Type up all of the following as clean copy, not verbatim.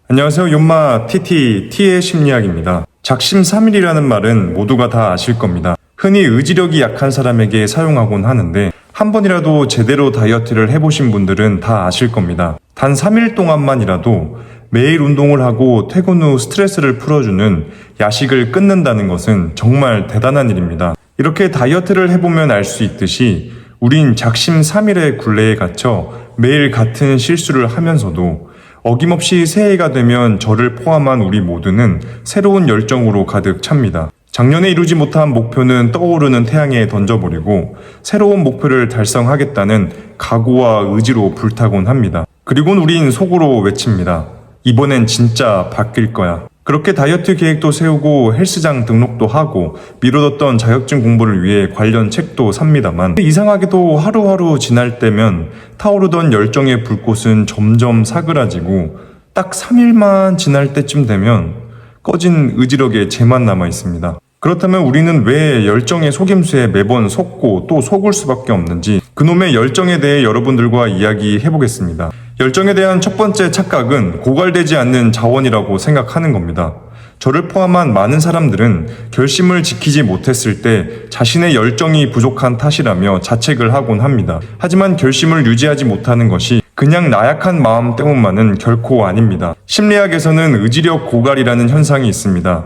안녕하세요. 연마 T의 심리학입니다. 작심삼일이라는 말은 모두가 다 아실 겁니다. 흔히 의지력이 약한 사람에게 사용하곤 하는데 한 번이라도 제대로 다이어트를 해보신 분들은 다 아실 겁니다. 단 3일 동안만이라도 매일 운동을 하고 퇴근 후 스트레스를 풀어주는 야식을 끊는다는 것은 정말 대단한 일입니다. 이렇게 다이어트를 해보면 알 수 있듯이 우린 작심삼일의 굴레에 갇혀 매일 같은 실수를 하면서도 어김없이 새해가 되면 저를 포함한 우리 모두는 새로운 열정으로 가득 찹니다. 작년에 이루지 못한 목표는 떠오르는 태양에 던져버리고 새로운 목표를 달성하겠다는 각오와 의지로 불타곤 합니다. 그리고는 우린 속으로 외칩니다. 이번엔 진짜 바뀔 거야. 그렇게 다이어트 계획도 세우고 헬스장 등록도 하고 미뤄뒀던 자격증 공부를 위해 관련 책도 삽니다만 이상하게도 하루하루 지날 때면 타오르던 열정의 불꽃은 점점 사그라지고 딱 3일만 지날 때쯤 되면 꺼진 의지력에 재만 남아 있습니다. 그렇다면 우리는 왜 열정의 속임수에 매번 속고 또 속을 수밖에 없는지 그놈의 열정에 대해 여러분들과 이야기해보겠습니다. 열정에 대한 첫 번째 착각은 고갈되지 않는 자원이라고 생각하는 겁니다. 저를 포함한 많은 사람들은 결심을 지키지 못했을 때 자신의 열정이 부족한 탓이라며 자책을 하곤 합니다. 하지만 결심을 유지하지 못하는 것이 그냥 나약한 마음 때문만은 결코 아닙니다. 심리학에서는 의지력 고갈이라는 현상이 있습니다.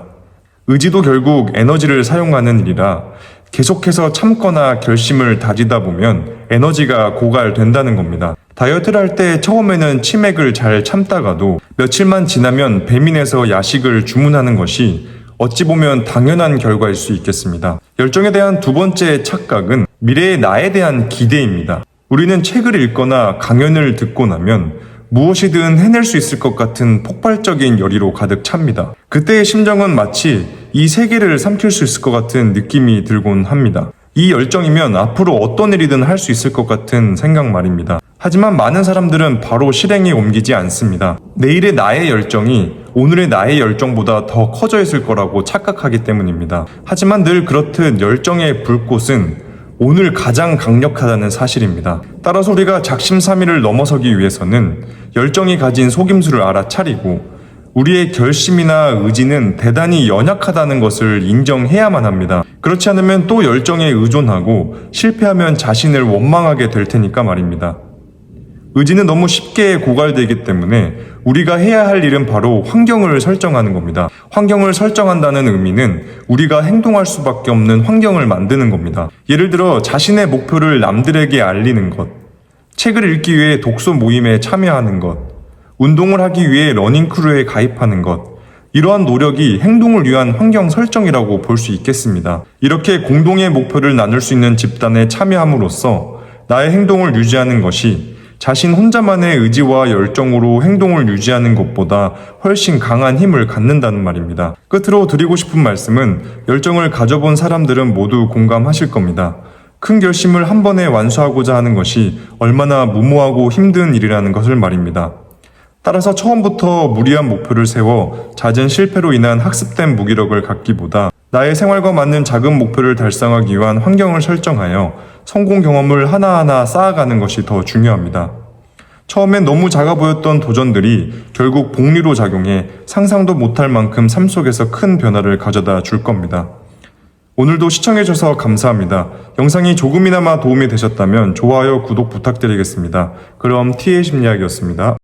의지도 결국 에너지를 사용하는 일이라 계속해서 참거나 결심을 다지다 보면 에너지가 고갈된다는 겁니다. 다이어트를 할 때 처음에는 치맥을 잘 참다가도 며칠만 지나면 배민에서 야식을 주문하는 것이 어찌 보면 당연한 결과일 수 있겠습니다. 열정에 대한 두 번째 착각은 미래의 나에 대한 기대입니다. 우리는 책을 읽거나 강연을 듣고 나면 무엇이든 해낼 수 있을 것 같은 폭발적인 열의로 가득 찹니다. 그때의 심정은 마치 이 세계를 삼킬 수 있을 것 같은 느낌이 들곤 합니다. 이 열정이면 앞으로 어떤 일이든 할 수 있을 것 같은 생각 말입니다. 하지만 많은 사람들은 바로 실행에 옮기지 않습니다. 내일의 나의 열정이 오늘의 나의 열정보다 더 커져 있을 거라고 착각하기 때문입니다. 하지만 늘 그렇듯 열정의 불꽃은 오늘 가장 강력하다는 사실입니다. 따라서 우리가 작심삼일을 넘어서기 위해서는 열정이 가진 속임수를 알아차리고 우리의 결심이나 의지는 대단히 연약하다는 것을 인정해야만 합니다. 그렇지 않으면 또 열정에 의존하고 실패하면 자신을 원망하게 될 테니까 말입니다. 의지는 너무 쉽게 고갈되기 때문에 우리가 해야 할 일은 바로 환경을 설정하는 겁니다. 환경을 설정한다는 의미는 우리가 행동할 수밖에 없는 환경을 만드는 겁니다. 예를 들어 자신의 목표를 남들에게 알리는 것, 책을 읽기 위해 독서 모임에 참여하는 것, 운동을 하기 위해 러닝크루에 가입하는 것, 이러한 노력이 행동을 위한 환경 설정이라고 볼 수 있겠습니다. 이렇게 공동의 목표를 나눌 수 있는 집단에 참여함으로써 나의 행동을 유지하는 것이 자신 혼자만의 의지와 열정으로 행동을 유지하는 것보다 훨씬 강한 힘을 갖는다는 말입니다. 끝으로 드리고 싶은 말씀은 열정을 가져본 사람들은 모두 공감하실 겁니다. 큰 결심을 한 번에 완수하고자 하는 것이 얼마나 무모하고 힘든 일이라는 것을 말입니다. 따라서 처음부터 무리한 목표를 세워 잦은 실패로 인한 학습된 무기력을 갖기보다 나의 생활과 맞는 작은 목표를 달성하기 위한 환경을 설정하여 성공 경험을 하나하나 쌓아가는 것이 더 중요합니다. 처음엔 너무 작아 보였던 도전들이 결국 복리로 작용해 상상도 못할 만큼 삶 속에서 큰 변화를 가져다 줄 겁니다. 오늘도 시청해주셔서 감사합니다. 영상이 조금이나마 도움이 되셨다면 좋아요, 구독 부탁드리겠습니다. 그럼 T의 심리학이었습니다.